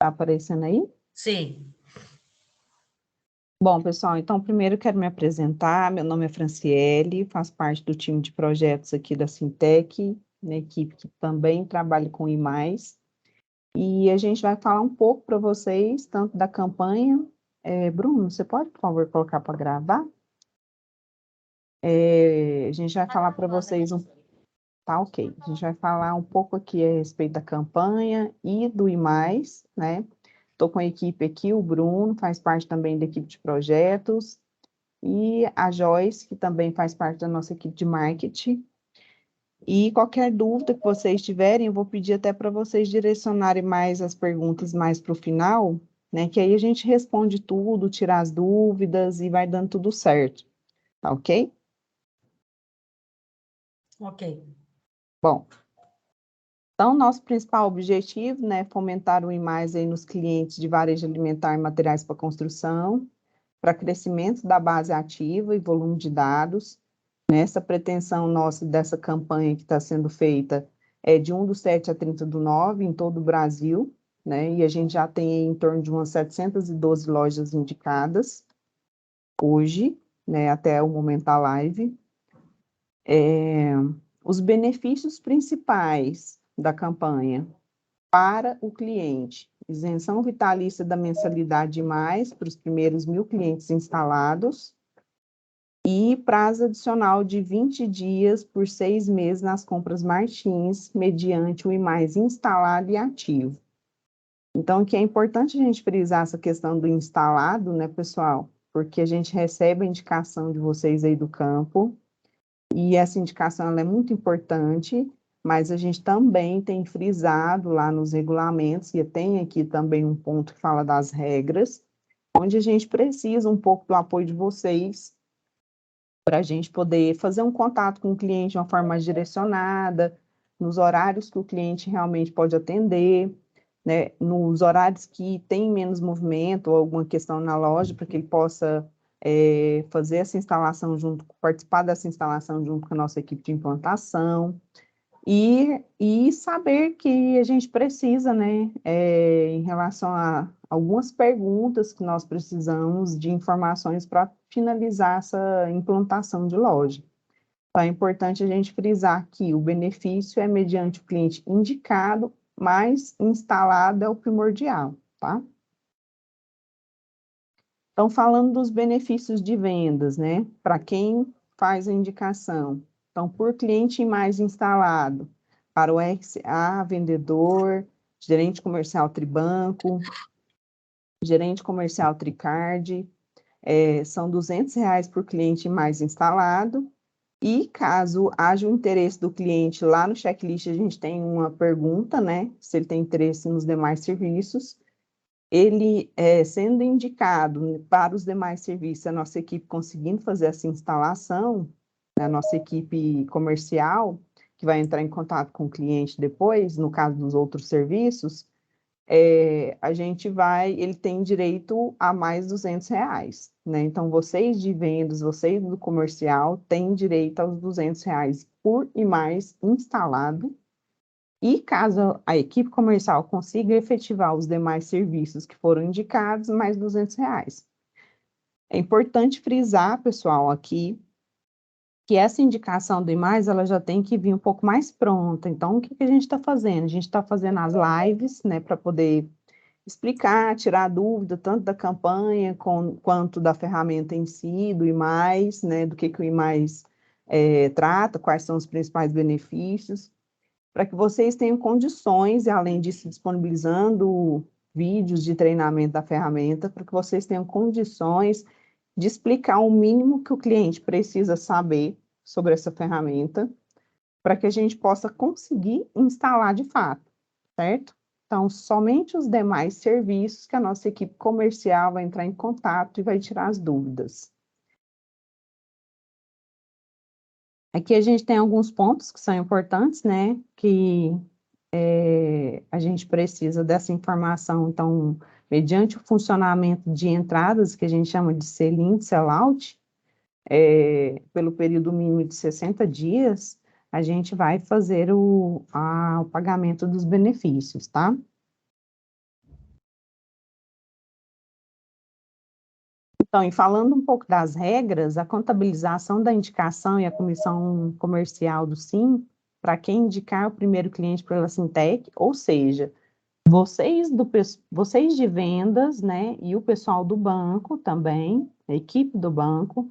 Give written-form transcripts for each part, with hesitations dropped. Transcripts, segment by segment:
Tá aparecendo aí? Sim. Bom, pessoal, então primeiro eu quero me apresentar. Meu nome é Franciele, faço parte do time de projetos aqui da Sintec, na equipe que também trabalha com I+. E a gente vai falar um pouco para vocês, tanto da campanha. Bruno, você pode, por favor, colocar para gravar? A gente vai falar para vocês Tá, ok. A gente vai falar um pouco aqui a respeito da campanha e do I+, né? Estou com a equipe aqui, o Bruno faz parte também da equipe de projetos, e a Joyce, que também faz parte da nossa equipe de marketing. E qualquer dúvida que vocês tiverem, eu vou pedir até para vocês direcionarem mais as perguntas mais para o final, né? Que aí a gente responde tudo, tira as dúvidas e vai dando tudo certo. Tá ok? Ok. Bom, então, nosso principal objetivo, né, é fomentar o I+, aí nos clientes de varejo alimentar e materiais para construção, para crescimento da base ativa e volume de dados. Essa pretensão nossa dessa campanha que está sendo feita é de 1/7 a 30/9 em todo o Brasil, né, e a gente já tem em torno de umas 712 lojas indicadas hoje, né, até o momento da live. Os benefícios principais da campanha para o cliente: isenção vitalícia da mensalidade mais para os primeiros 1.000 clientes instalados e prazo adicional de 20 dias por 6 meses nas compras Martins, mediante o I+ instalado e ativo. Então, aqui é importante a gente frisar essa questão do instalado, né, pessoal? Porque a gente recebe a indicação de vocês aí do campo, e essa indicação ela é muito importante, mas a gente também tem frisado lá nos regulamentos, e tem aqui também um ponto que fala das regras, onde a gente precisa um pouco do apoio de vocês, para a gente poder fazer um contato com o cliente de uma forma mais direcionada, nos horários que o cliente realmente pode atender, né, nos horários que tem menos movimento ou alguma questão na loja, para que ele possa fazer essa instalação participar dessa instalação junto com a nossa equipe de implantação, e saber que a gente precisa, né, em relação a algumas perguntas que nós precisamos de informações para finalizar essa implantação de loja. Então, é importante a gente frisar que o benefício é mediante o cliente indicado, mas instalado é o primordial, tá? Então, falando dos benefícios de vendas, né? Para quem faz a indicação. Então, por cliente mais instalado, para o RCA, vendedor, gerente comercial Tribanco, gerente comercial Tricard, são R$ 200 por cliente mais instalado. E caso haja o interesse do cliente, lá no checklist a gente tem uma pergunta, né? Se ele tem interesse nos demais serviços. Ele sendo indicado para os demais serviços, a nossa equipe conseguindo fazer essa instalação, a nossa equipe comercial, que vai entrar em contato com o cliente depois, no caso dos outros serviços, ele tem direito a mais R$ 200, né? Então, vocês de vendas, vocês do comercial, têm direito aos R$ 200 por e mais instalado. E caso a equipe comercial consiga efetivar os demais serviços que foram indicados, mais R$ 200. É importante frisar, pessoal, aqui, que essa indicação do I+, ela já tem que vir um pouco mais pronta. Então, o que a gente está fazendo? A gente está fazendo as lives, né, para poder explicar, tirar dúvida, tanto da campanha quanto da ferramenta em si, do I+, né, do que o I+, trata, quais são os principais benefícios, para que vocês tenham condições, e além disso, disponibilizando vídeos de treinamento da ferramenta, para que vocês tenham condições de explicar o mínimo que o cliente precisa saber sobre essa ferramenta, para que a gente possa conseguir instalar de fato, certo? Então, somente os demais serviços que a nossa equipe comercial vai entrar em contato e vai tirar as dúvidas. Aqui a gente tem alguns pontos que são importantes, né, que a gente precisa dessa informação. Então, mediante o funcionamento de entradas, que a gente chama de sell-in, sell-out, pelo período mínimo de 60 dias, a gente vai fazer o pagamento dos benefícios, tá? Então, e falando um pouco das regras, a contabilização da indicação e a comissão comercial do SIM, para quem indicar o primeiro cliente pela Sintec, ou seja, vocês de vendas, né, e o pessoal do banco também, a equipe do banco,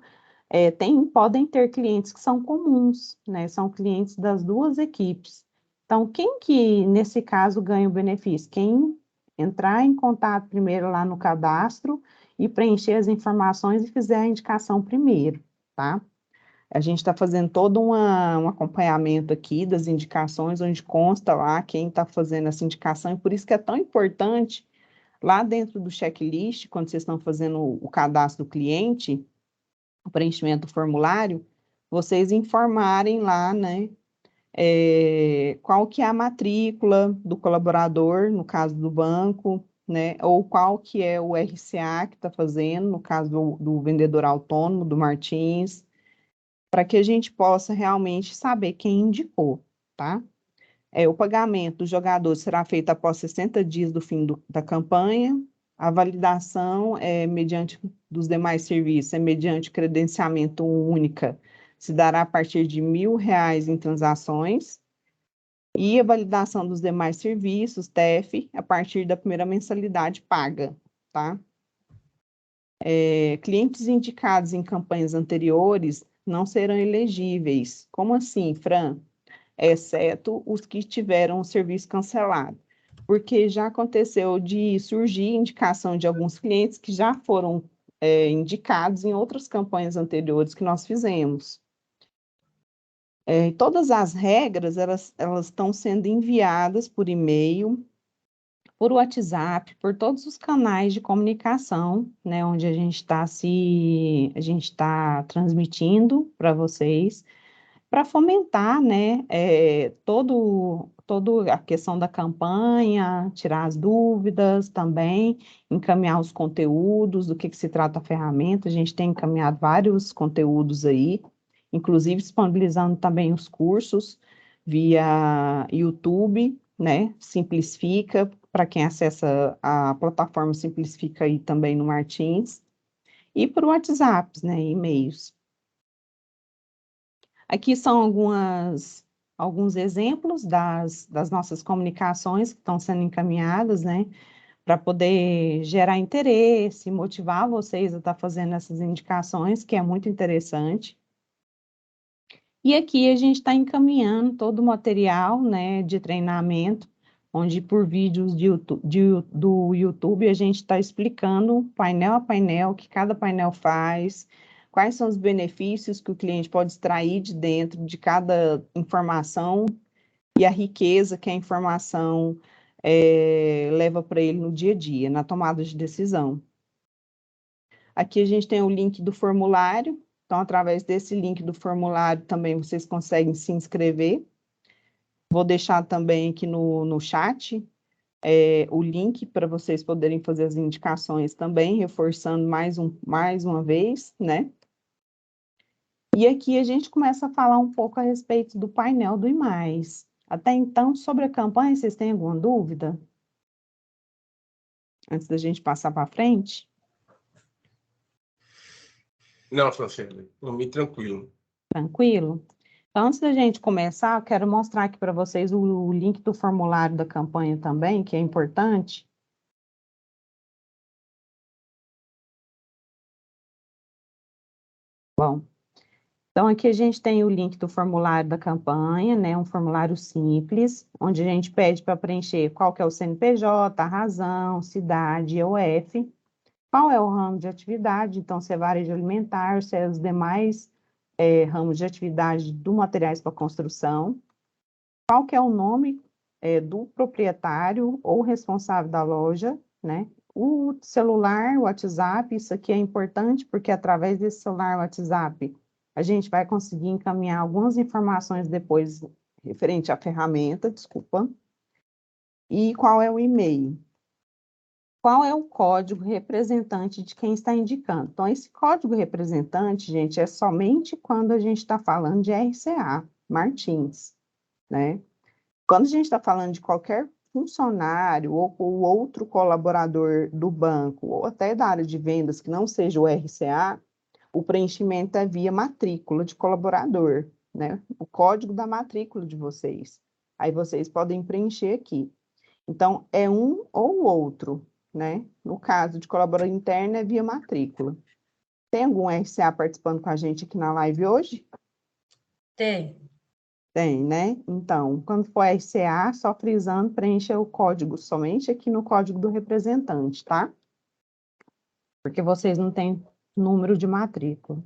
podem ter clientes que são comuns, né, são clientes das duas equipes. Então, quem que, nesse caso, ganha o benefício? Quem entrar em contato primeiro lá no cadastro e preencher as informações e fizer a indicação primeiro, tá? A gente está fazendo todo um acompanhamento aqui das indicações, onde consta lá quem está fazendo essa indicação, e por isso que é tão importante, lá dentro do checklist, quando vocês estão fazendo o cadastro do cliente, o preenchimento do formulário, vocês informarem lá, né, qual que é a matrícula do colaborador, no caso do banco, né, ou qual que é o RCA que está fazendo, no caso do vendedor autônomo, do Martins, para que a gente possa realmente saber quem indicou, tá? O pagamento do jogador será feito após 60 dias do fim da campanha, a validação mediante dos demais serviços, mediante credenciamento única, se dará a partir de R$ 1.000 em transações, e a validação dos demais serviços, TEF, a partir da primeira mensalidade paga, tá? Clientes indicados em campanhas anteriores não serão elegíveis. Como assim, Fran? Exceto os que tiveram o serviço cancelado. Porque já aconteceu de surgir indicação de alguns clientes que já foram indicados em outras campanhas anteriores que nós fizemos. Todas as regras, elas estão sendo enviadas por e-mail, por WhatsApp, por todos os canais de comunicação, né, onde a gente está transmitindo para vocês, para fomentar, né, toda a questão da campanha, tirar as dúvidas também, encaminhar os conteúdos, do que se trata a ferramenta. A gente tem encaminhado vários conteúdos aí, inclusive disponibilizando também os cursos via YouTube, né, Simplifica, para quem acessa a plataforma Simplifica aí também no Martins, e por WhatsApp, né, e-mails. Aqui são alguns exemplos das nossas comunicações que estão sendo encaminhadas, né, para poder gerar interesse, motivar vocês a estar fazendo essas indicações, que é muito interessante. E aqui a gente está encaminhando todo o material, né, de treinamento, onde por vídeos do YouTube a gente está explicando painel a painel, o que cada painel faz, quais são os benefícios que o cliente pode extrair de dentro de cada informação e a riqueza que a informação leva para ele no dia a dia, na tomada de decisão. Aqui a gente tem o link do formulário, então, através desse link do formulário, também vocês conseguem se inscrever. Vou deixar também aqui no chat o link para vocês poderem fazer as indicações também, reforçando mais uma vez, né? E aqui a gente começa a falar um pouco a respeito do painel do IMAIS. Até então, sobre a campanha, vocês têm alguma dúvida? Antes da gente passar para frente? Não, Franciele, estou muito tranquilo. Tranquilo? Então, antes da gente começar, eu quero mostrar aqui para vocês o link do formulário da campanha também, que é importante. Bom, então aqui a gente tem o link do formulário da campanha, né, um formulário simples, onde a gente pede para preencher qual que é o CNPJ, a razão, cidade, EOF, qual é o ramo de atividade, então se é varejo alimentar, se é os demais ramos de atividade do materiais para construção, qual que é o nome do proprietário ou responsável da loja, né? O celular, o WhatsApp, isso aqui é importante porque através desse celular, WhatsApp, a gente vai conseguir encaminhar algumas informações depois referente à ferramenta, desculpa. E qual é o e-mail? Qual é o código representante de quem está indicando? Então, esse código representante, gente, é somente quando a gente está falando de RCA, Martins, né? Quando a gente está falando de qualquer funcionário ou o outro colaborador do banco, ou até da área de vendas, que não seja o RCA, o preenchimento é via matrícula de colaborador, né? O código da matrícula de vocês. Aí vocês podem preencher aqui. Então, é um ou o outro, né? No caso de colaborador interno, é via matrícula. Tem algum RCA participando com a gente aqui na live hoje? Tem. Tem, né? Então, quando for RCA, só frisando, preencha o código somente aqui no código do representante, tá? Porque vocês não têm número de matrícula.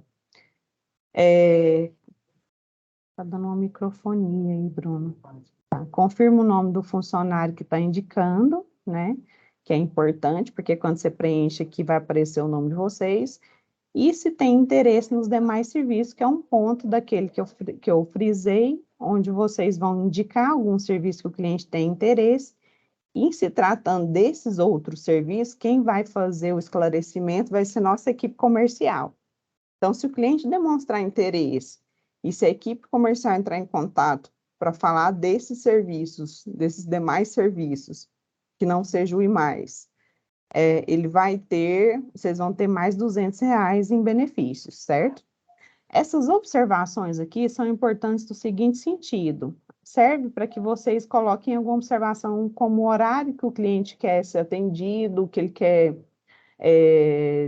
Tá dando uma microfonia aí, Bruno. Tá. Confirma o nome do funcionário que está indicando, né? Que é importante, porque quando você preenche aqui vai aparecer o nome de vocês. E se tem interesse nos demais serviços, que é um ponto daquele que eu frisei, onde vocês vão indicar algum serviço que o cliente tem interesse. E se tratando desses outros serviços, quem vai fazer o esclarecimento vai ser nossa equipe comercial. Então, se o cliente demonstrar interesse e se a equipe comercial entrar em contato para falar desses serviços, desses demais serviços, que não seja o IMAIS, ele vai ter, vocês vão ter mais R$ 200 em benefícios, certo? Essas observações aqui são importantes do seguinte sentido: serve para que vocês coloquem alguma observação como o horário que o cliente quer ser atendido, o que ele quer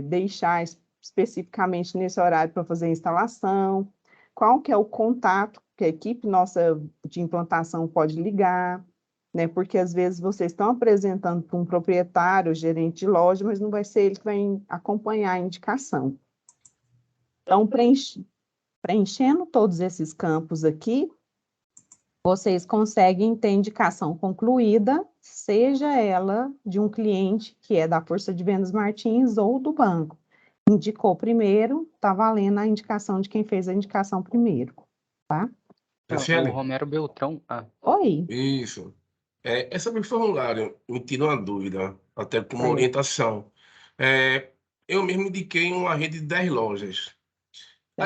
deixar especificamente nesse horário para fazer a instalação, qual que é o contato que a equipe nossa de implantação pode ligar, né? Porque às vezes vocês estão apresentando para um proprietário, gerente de loja, mas não vai ser ele que vai acompanhar a indicação. Então, preenchendo todos esses campos aqui, vocês conseguem ter indicação concluída, seja ela de um cliente que é da Força de Vendas Martins ou do banco. Indicou primeiro, está valendo a indicação de quem fez a indicação primeiro, tá? O Romero Beltrão. Oi. Isso. Sobre o formulário, me tira uma dúvida, até como orientação. Eu mesmo indiquei uma rede de 10 lojas.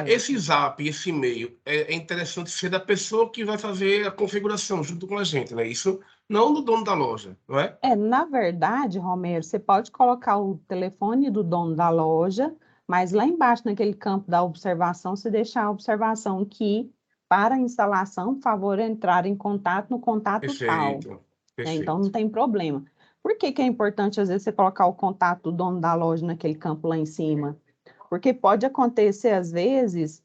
Esse zap, esse e-mail, é interessante ser da pessoa que vai fazer a configuração junto com a gente, né? Isso não do dono da loja, não é? Na verdade, Romero, você pode colocar o telefone do dono da loja, mas lá embaixo, naquele campo da observação, você deixar a observação que, para a instalação, por favor, entrar em contato no contato tal. Perfeito. Então, não tem problema. Por que é importante, às vezes, você colocar o contato do dono da loja naquele campo lá em cima? Porque pode acontecer, às vezes,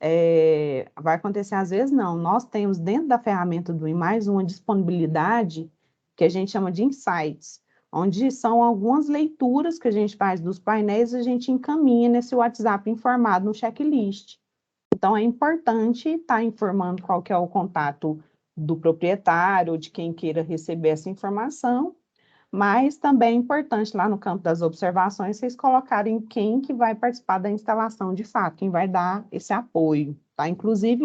vai acontecer, às vezes, não. Nós temos, dentro da ferramenta do IMAIS, uma disponibilidade que a gente chama de insights, onde são algumas leituras que a gente faz dos painéis e a gente encaminha nesse WhatsApp informado no checklist. Então, é importante estar informando qual que é o contato do proprietário, de quem queira receber essa informação, mas também é importante lá no campo das observações vocês colocarem quem que vai participar da instalação de fato, quem vai dar esse apoio, tá? Inclusive,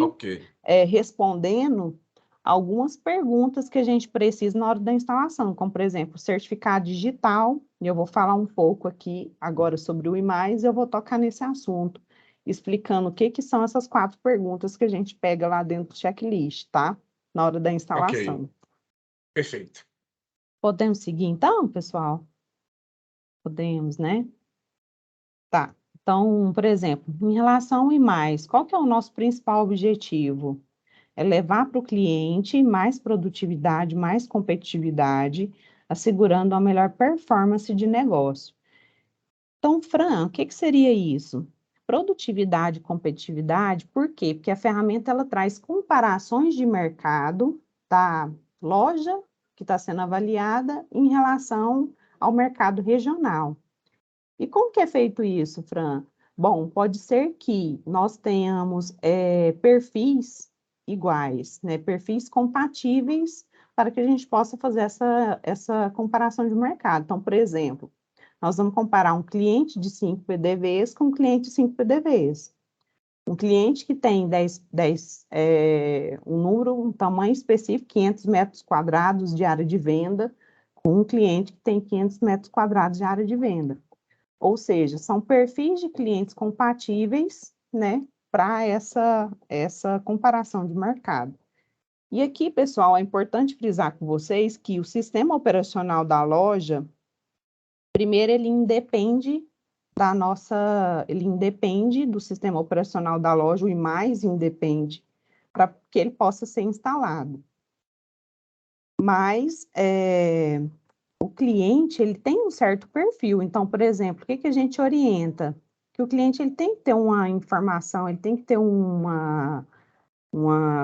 respondendo algumas perguntas que a gente precisa na hora da instalação, como, por exemplo, certificado digital, e eu vou falar um pouco aqui agora sobre o IMAIS, e eu vou tocar nesse assunto, explicando o que são essas 4 perguntas que a gente pega lá dentro do checklist, tá? Na hora da instalação. Perfeito. Podemos seguir, então, pessoal? Podemos, né? Tá. Então, por exemplo, em relação ao IMAIS, qual que é o nosso principal objetivo? É levar para o cliente mais produtividade, mais competitividade, assegurando a melhor performance de negócio. Então, Fran, o que seria isso? Produtividade e competitividade, por quê? Porque a ferramenta ela traz comparações de mercado da loja que está sendo avaliada em relação ao mercado regional. E como que é feito isso, Fran? Bom, pode ser que nós tenhamos perfis iguais, né? Perfis compatíveis para que a gente possa fazer essa comparação de mercado. Então, por exemplo, nós vamos comparar um cliente de 5 PDVs com um cliente de 5 PDVs. Um cliente que tem um tamanho específico, 500 metros quadrados de área de venda, com um cliente que tem 500 metros quadrados de área de venda. Ou seja, são perfis de clientes compatíveis, né, para essa comparação de mercado. E aqui, pessoal, é importante frisar com vocês que o sistema operacional da loja, primeiro, ele independe do sistema operacional da loja, e mais independe, para que ele possa ser instalado. Mas o cliente, ele tem um certo perfil. Então, por exemplo, o que a gente orienta? Que o cliente, ele tem que ter uma informação, ele tem que ter uma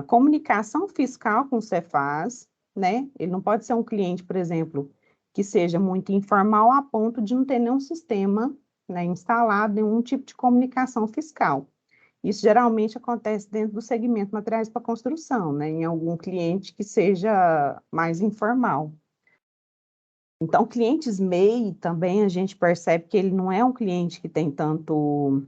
comunicação fiscal com o Cefaz, né? Ele não pode ser um cliente, por exemplo, que seja muito informal a ponto de não ter nenhum sistema, né, instalado, nenhum tipo de comunicação fiscal. Isso geralmente acontece dentro do segmento materiais para construção, né, em algum cliente que seja mais informal. Então, clientes MEI também a gente percebe que ele não é um cliente que tem tanto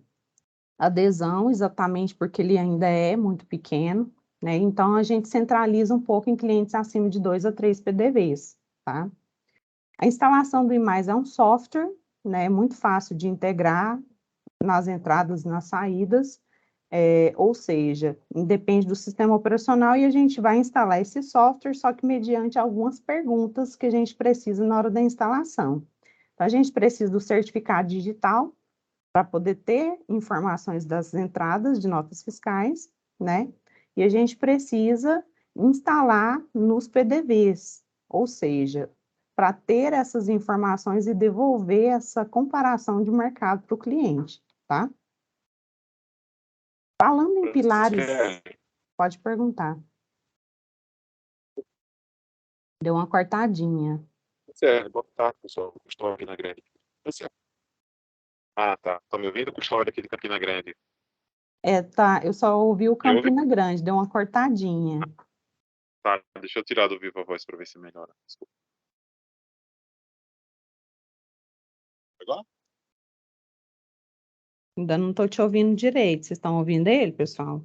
adesão, exatamente porque ele ainda é muito pequeno, né? Então, a gente centraliza um pouco em clientes acima de 2 a 3 PDVs, tá? A instalação do IMAIS é um software, né? Muito fácil de integrar nas entradas e nas saídas, ou seja, independe do sistema operacional e a gente vai instalar esse software, só que mediante algumas perguntas que a gente precisa na hora da instalação. Então, a gente precisa do certificado digital, para poder ter informações das entradas de notas fiscais, né? E a gente precisa instalar nos PDVs, ou seja, para ter essas informações e devolver essa comparação de mercado para o cliente, tá? Falando em pilares, pode perguntar. Deu uma cortadinha. Boa tarde, pessoal. Custódio Campina Grande. Ah, tá. Tá me ouvindo? Custódio aqui de Campina Grande. Tá, eu só ouvi o Me ouve? Campina Grande, deu uma cortadinha. Tá, deixa eu tirar do Viva Voz para ver se melhora. Desculpa. Agora? Ainda não estou te ouvindo direito. Vocês estão ouvindo ele, pessoal?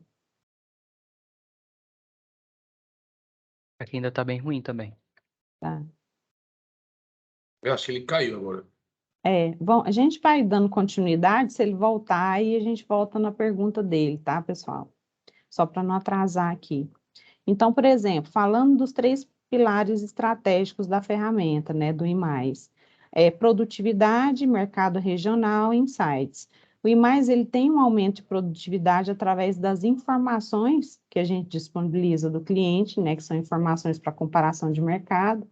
Aqui ainda tá bem ruim também. Tá. Eu acho que ele caiu agora. Bom, a gente vai dando continuidade, se ele voltar, aí a gente volta na pergunta dele, tá, pessoal? Só para não atrasar aqui. Então, por exemplo, falando dos 3 pilares estratégicos da ferramenta, né, do IMAIS, produtividade, mercado regional e insights. O IMAIS, ele tem um aumento de produtividade através das informações que a gente disponibiliza do cliente, né, que são informações para comparação de mercado,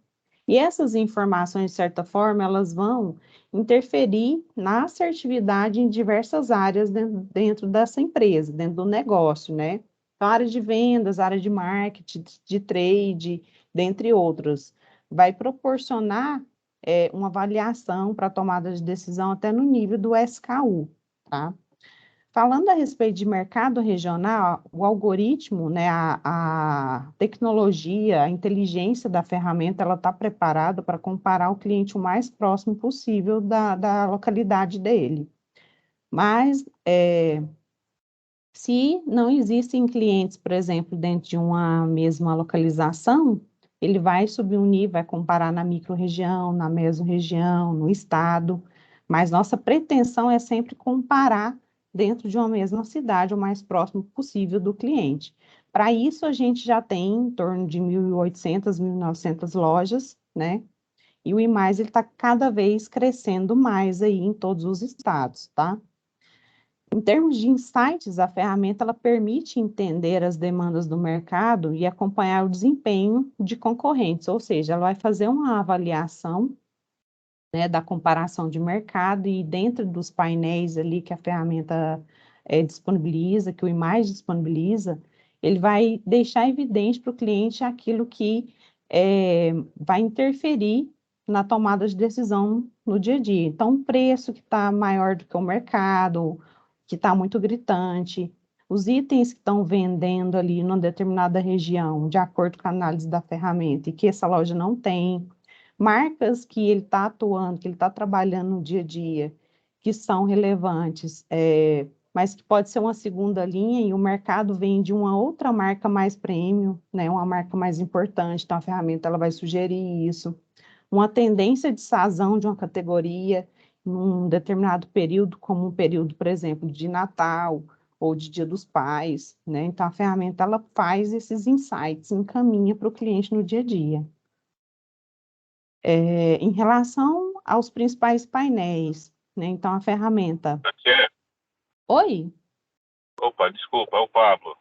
e essas informações, de certa forma, elas vão interferir na assertividade em diversas áreas dentro dessa empresa, dentro do negócio, né? Então, área de vendas, área de marketing, de trade, dentre outras. Vai proporcionar uma avaliação para tomada de decisão até no nível do SKU, tá? Falando a respeito de mercado regional, o algoritmo, né, a tecnologia, a inteligência da ferramenta, ela está preparada para comparar o cliente o mais próximo possível da localidade dele. Mas, se não existem clientes, por exemplo, dentro de uma mesma localização, ele vai subir um nível, vai comparar na micro-região, na mesorregião, no estado, mas nossa pretensão é sempre comparar dentro de uma mesma cidade, o mais próximo possível do cliente. Para isso, a gente já tem em torno de 1.800, 1.900 lojas, né? E o IMAIS está cada vez crescendo mais aí em todos os estados, tá? Em termos de insights, a ferramenta ela permite entender as demandas do mercado e acompanhar o desempenho de concorrentes, ou seja, ela vai fazer uma avaliação, né, da comparação de mercado e dentro dos painéis ali que a ferramenta disponibiliza, que o IMAIS disponibiliza, ele vai deixar evidente para o cliente aquilo que vai interferir na tomada de decisão no dia a dia. Então, o preço que está maior do que o mercado, que está muito gritante, os itens que estão vendendo ali numa determinada região, de acordo com a análise da ferramenta, e que essa loja não tem, marcas que ele está atuando, que ele está trabalhando no dia a dia, que são relevantes, mas que pode ser uma segunda linha e o mercado vende uma outra marca mais premium, né, uma marca mais importante, então a ferramenta ela vai sugerir isso. Uma tendência de sazão de uma categoria num determinado período, como um período, por exemplo, de Natal, ou de Dia dos Pais, né? Então, a ferramenta, ela faz esses insights, encaminha para o cliente no dia a dia. Em relação aos principais painéis, né? Então, a ferramenta... Oi? Opa, desculpa, é o Pablo.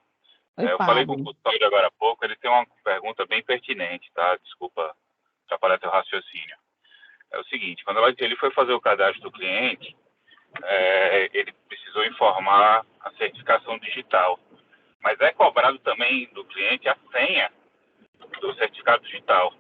Oi, Eu falei com o Pablo. Custódio agora há pouco, ele tem uma pergunta bem pertinente, tá? Desculpa atrapalhar teu raciocínio. É o seguinte, quando ele foi fazer o cadastro do cliente, ele precisou informar a certificação digital. Mas é cobrado também do cliente a senha do certificado digital.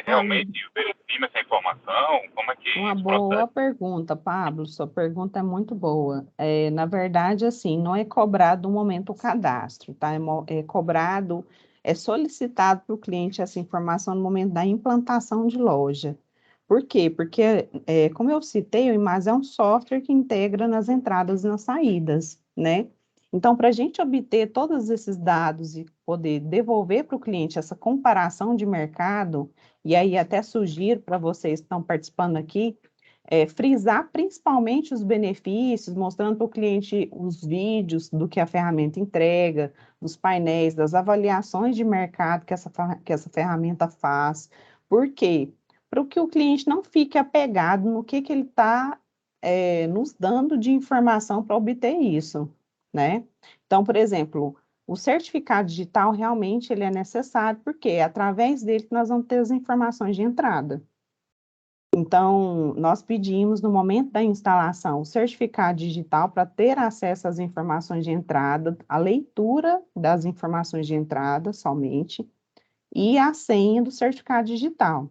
Realmente verifima essa informação? Como é que Uma isso boa procede? pergunta, Pablo. Sua pergunta é muito boa. Na verdade, assim, não é cobrado no momento o cadastro, tá? É cobrado, é solicitado para o cliente essa informação no momento da implantação de loja. Por quê? Porque, como eu citei, o IMAS é um software que integra nas entradas e nas saídas, né? Então, para a gente obter todos esses dados e poder devolver para o cliente essa comparação de mercado, e aí até sugiro para vocês que estão participando aqui, frisar principalmente os benefícios, mostrando para o cliente os vídeos do que a ferramenta entrega, dos painéis, das avaliações de mercado que essa ferramenta faz. Por quê? Para que o cliente não fique apegado no que ele está nos dando de informação para obter isso, né? Então, por exemplo, o certificado digital realmente ele é necessário, porque é através dele que nós vamos ter as informações de entrada. Então, nós pedimos no momento da instalação o certificado digital para ter acesso às informações de entrada, a leitura das informações de entrada somente, e a senha do certificado digital.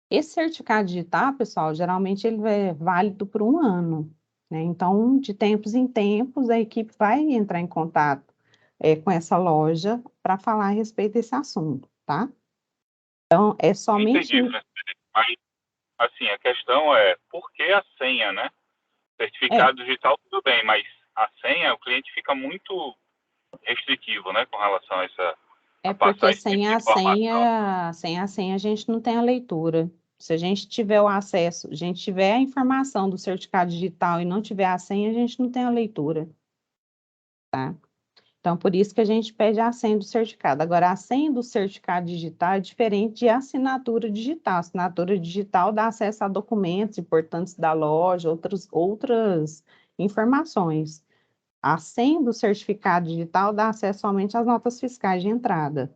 Esse certificado digital, pessoal, geralmente ele é válido por 1 ano, né? Então, de tempos em tempos, a equipe vai entrar em contato com essa loja para falar a respeito desse assunto, tá? Então, é somente... Entendi, Francisco. Mas, assim, a questão é por que a senha, né? É, Certificado digital, tudo bem, mas a senha, o cliente fica muito restritivo, né, com relação a a passar porque esse tipo de informação. sem a senha a gente não tem a leitura. Se a gente tiver o acesso, a gente tiver a informação do certificado digital e não tiver a senha, a gente não tem a leitura, tá? Então, por isso que a gente pede a senha do certificado. Agora, a senha do certificado digital é diferente de assinatura digital. A assinatura digital dá acesso a documentos importantes da loja, outras informações. A senha do certificado digital dá acesso somente às notas fiscais de entrada,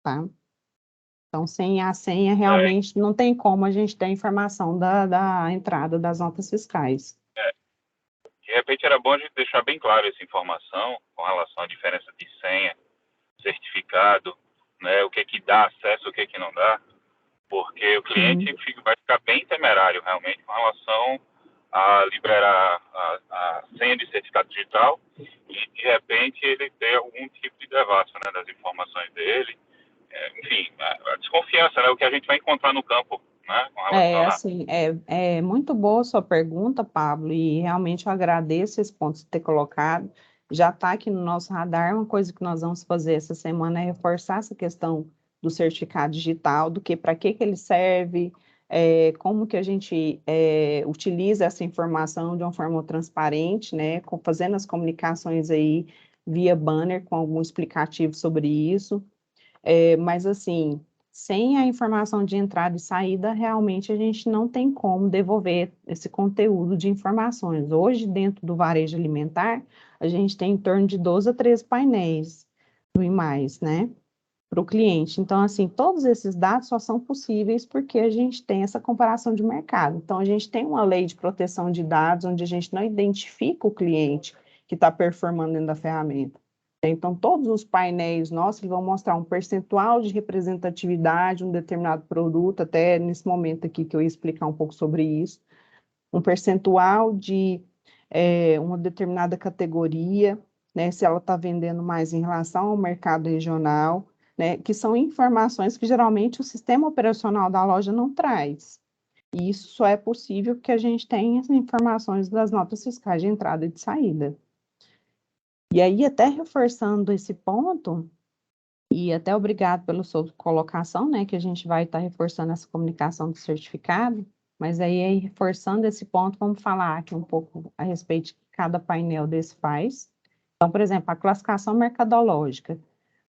tá? Então, sem a senha, realmente não tem como a gente ter a informação da entrada das notas fiscais. De repente era bom a gente deixar bem claro essa informação com relação à diferença de senha, certificado, né, o que que dá acesso, o que que não dá, porque o cliente Sim. vai ficar bem temerário realmente com relação a liberar a senha de certificado digital e de repente ele ter algum tipo de devasso, né, das informações dele. Enfim, a desconfiança, né, o que a gente vai encontrar no campo, né, com relação a... Assim, é muito boa a sua pergunta, Pablo, e realmente eu agradeço esse ponto de ter colocado. Já está aqui no nosso radar, uma coisa que nós vamos fazer essa semana é reforçar essa questão do certificado digital, do que para que ele serve, como que a gente utiliza essa informação de uma forma transparente, né, fazendo as comunicações aí via banner com algum explicativo sobre isso. Mas assim, sem a informação de entrada e saída, realmente a gente não tem como devolver esse conteúdo de informações. Hoje, dentro do varejo alimentar, a gente tem em torno de 12 a 13 painéis do IMAIS, né, para o cliente. Então, assim, todos esses dados só são possíveis porque a gente tem essa comparação de mercado. Então, a gente tem uma lei de proteção de dados onde a gente não identifica o cliente que está performando dentro da ferramenta. Então, todos os painéis nossos vão mostrar um percentual de representatividade de um determinado produto, até nesse momento aqui que eu ia explicar um pouco sobre isso, um percentual de uma determinada categoria, né, se ela está vendendo mais em relação ao mercado regional, né, que são informações que geralmente o sistema operacional da loja não traz. E isso só é possível porque a gente tem as informações das notas fiscais de entrada e de saída. E aí, até reforçando esse ponto, e até obrigado pela sua colocação, né, que a gente vai estar reforçando essa comunicação do certificado, mas aí, reforçando esse ponto, vamos falar aqui um pouco a respeito de que cada painel desse faz. Então, por exemplo, a classificação mercadológica.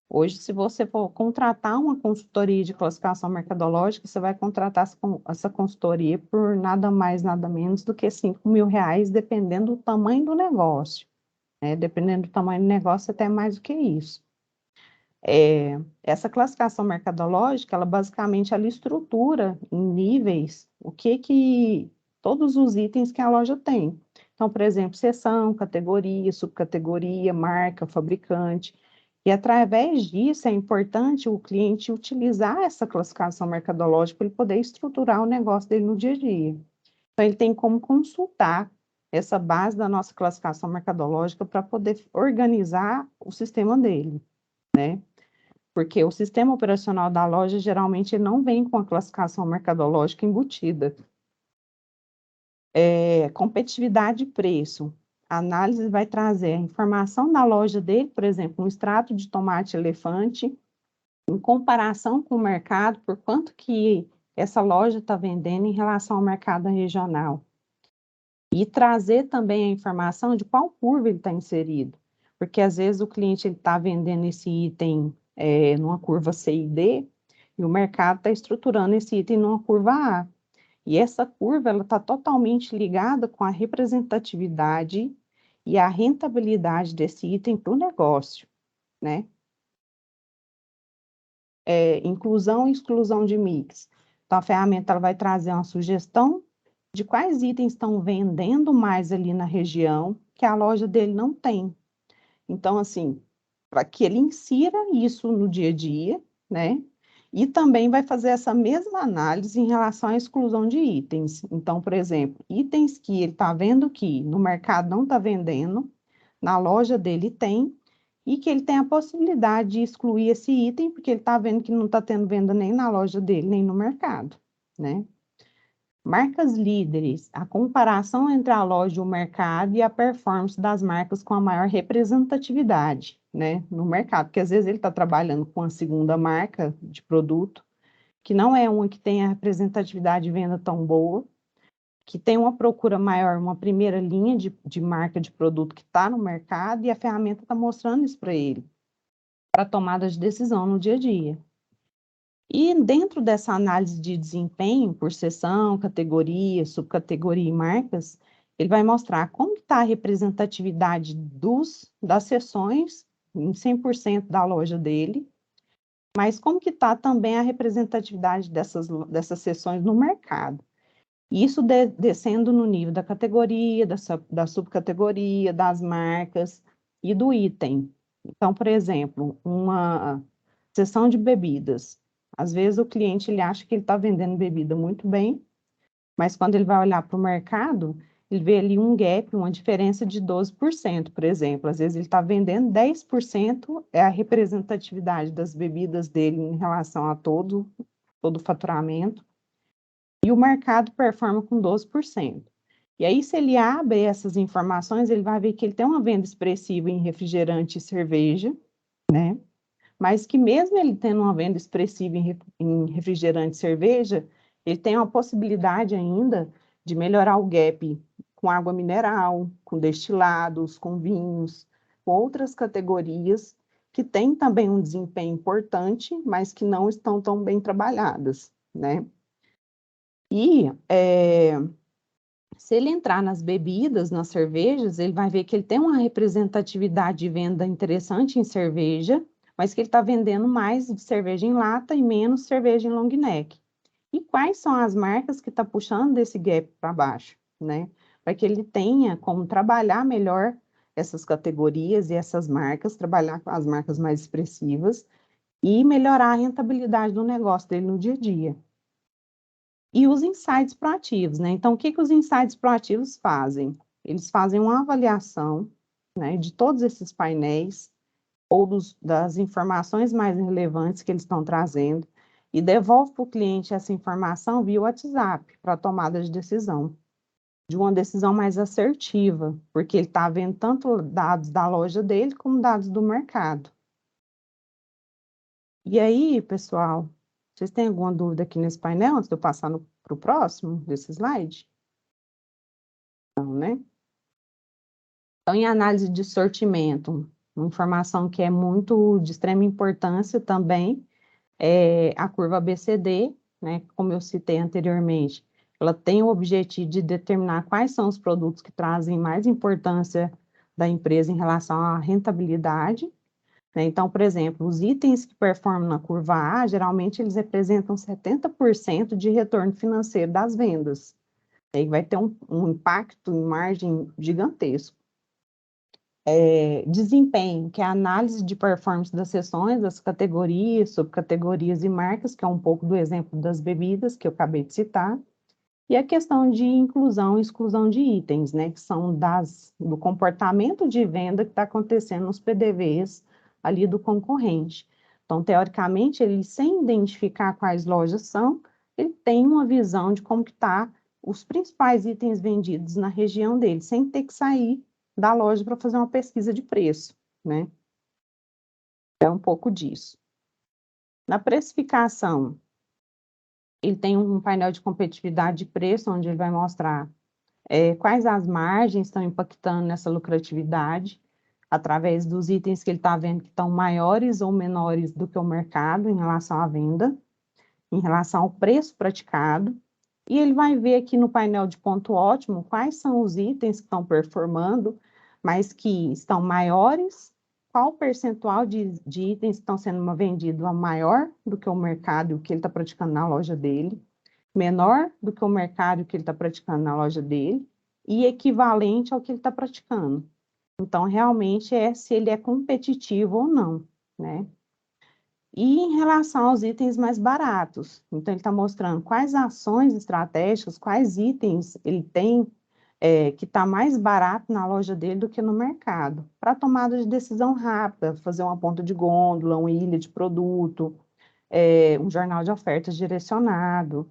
Hoje, se você for contratar uma consultoria de classificação mercadológica, você vai contratar essa consultoria por nada mais, nada menos do que R$ 5.000, dependendo do tamanho do negócio. Né? Dependendo do tamanho do negócio, até mais do que isso. Essa classificação mercadológica, ela basicamente ela estrutura em níveis todos os itens que a loja tem. Então, por exemplo, seção, categoria, subcategoria, marca, fabricante. E através disso é importante o cliente utilizar essa classificação mercadológica para ele poder estruturar o negócio dele no dia a dia. Então, ele tem como consultar essa base da nossa classificação mercadológica para poder organizar o sistema dele, né? Porque o sistema operacional da loja, geralmente, ele não vem com a classificação mercadológica embutida. Competitividade e preço. A análise vai trazer a informação da loja dele, por exemplo, um extrato de tomate elefante, em comparação com o mercado, por quanto que essa loja está vendendo em relação ao mercado regional. E trazer também a informação de qual curva ele está inserido. Porque, às vezes, o cliente está vendendo esse item numa curva C e D, e o mercado está estruturando esse item numa curva A. E essa curva está totalmente ligada com a representatividade e a rentabilidade desse item para o negócio, né? Inclusão e exclusão de mix. Então, a ferramenta ela vai trazer uma sugestão de quais itens estão vendendo mais ali na região que a loja dele não tem. Então, assim, para que ele insira isso no dia a dia, né? E também vai fazer essa mesma análise em relação à exclusão de itens. Então, por exemplo, itens que ele está vendo que no mercado não está vendendo, na loja dele tem, e que ele tem a possibilidade de excluir esse item, porque ele está vendo que não está tendo venda nem na loja dele, nem no mercado, né? Marcas líderes, a comparação entre a loja e o mercado e a performance das marcas com a maior representatividade, né, no mercado, porque às vezes ele está trabalhando com a segunda marca de produto, que não é uma que tem a representatividade de venda tão boa, que tem uma procura maior, uma primeira linha de marca de produto que está no mercado, e a ferramenta está mostrando isso para ele, para tomada de decisão no dia a dia. E dentro dessa análise de desempenho por seção, categoria, subcategoria e marcas, ele vai mostrar como está a representatividade das seções em 100% da loja dele, mas como que está também a representatividade dessas seções no mercado. Isso descendo no nível da categoria, da subcategoria, das marcas e do item. Então, por exemplo, uma seção de bebidas. Às vezes o cliente ele acha que ele está vendendo bebida muito bem, mas quando ele vai olhar para o mercado, ele vê ali um gap, uma diferença de 12%, por exemplo. Às vezes ele está vendendo 10%, é a representatividade das bebidas dele em relação a todo o faturamento, e o mercado performa com 12%. E aí, se ele abre essas informações, ele vai ver que ele tem uma venda expressiva em refrigerante e cerveja, né? Mas que mesmo ele tendo uma venda expressiva em refrigerante e cerveja, ele tem uma possibilidade ainda de melhorar o gap com água mineral, com destilados, com vinhos, com outras categorias que têm também um desempenho importante, mas que não estão tão bem trabalhadas, né? E se ele entrar nas bebidas, nas cervejas, ele vai ver que ele tem uma representatividade de venda interessante em cerveja, mas que ele está vendendo mais de cerveja em lata e menos cerveja em long neck. E quais são as marcas que estão puxando desse gap para baixo, né? Para que ele tenha como trabalhar melhor essas categorias e essas marcas, trabalhar com as marcas mais expressivas e melhorar a rentabilidade do negócio dele no dia a dia. E os insights proativos, né? Então, o que os insights proativos fazem? Eles fazem uma avaliação, né, de todos esses painéis ou das informações mais relevantes que eles estão trazendo e devolve para o cliente essa informação via WhatsApp para tomada de decisão, de uma decisão mais assertiva, porque ele está vendo tanto dados da loja dele como dados do mercado. E aí, pessoal, vocês têm alguma dúvida aqui nesse painel, antes de eu passar para o próximo desse slide? Não, né? Então, em análise de sortimento, uma informação que é muito de extrema importância também é a curva ABCD, né? Como eu citei anteriormente, ela tem o objetivo de determinar quais são os produtos que trazem mais importância da empresa em relação à rentabilidade, né? Então, por exemplo, os itens que performam na curva A, geralmente eles representam 70% de retorno financeiro das vendas. Aí vai ter um impacto em margem gigantesco. Desempenho, que é a análise de performance das seções, das categorias, subcategorias e marcas, que é um pouco do exemplo das bebidas que eu acabei de citar. E a questão de inclusão e exclusão de itens, né, que são do comportamento de venda que está acontecendo nos PDVs ali do concorrente. Então, teoricamente, ele, sem identificar quais lojas são, ele tem uma visão de como que está os principais itens vendidos na região dele, sem ter que sair da loja para fazer uma pesquisa de preço, né? É um pouco disso. Na precificação, ele tem um painel de competitividade de preço, onde ele vai mostrar quais as margens estão impactando nessa lucratividade, através dos itens que ele está vendo que estão maiores ou menores do que o mercado em relação à venda, em relação ao preço praticado, e ele vai ver aqui no painel de ponto ótimo quais são os itens que estão performando, mas que estão maiores, qual o percentual de itens que estão sendo vendidos a maior do que o mercado e o que ele está praticando na loja dele, menor do que o mercado e o que ele está praticando na loja dele, e equivalente ao que ele está praticando. Então, realmente, se ele é competitivo ou não, né? E em relação aos itens mais baratos, então ele está mostrando quais ações estratégicas, quais itens ele tem que está mais barato na loja dele do que no mercado, para tomada de decisão rápida, fazer uma ponta de gôndola, uma ilha de produto, um jornal de ofertas direcionado,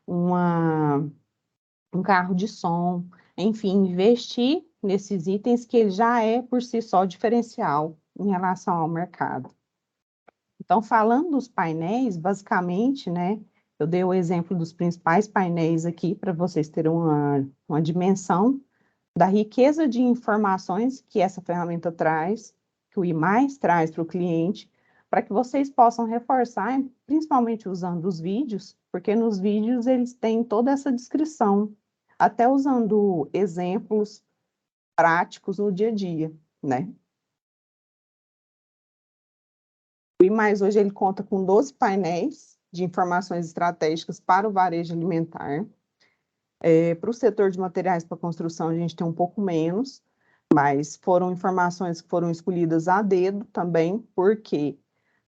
um carro de som, enfim, investir nesses itens que ele já é por si só diferencial em relação ao mercado. Então, falando dos painéis, basicamente, né, eu dei o exemplo dos principais painéis aqui para vocês terem uma dimensão da riqueza de informações que essa ferramenta traz, que o IMAIS traz para o cliente, para que vocês possam reforçar, principalmente usando os vídeos, porque nos vídeos eles têm toda essa descrição, até usando exemplos práticos no dia a dia, né? O IMAIS hoje ele conta com 12 painéis de informações estratégicas para o varejo alimentar. Para o setor de materiais para construção, a gente tem um pouco menos, mas foram informações que foram escolhidas a dedo também, porque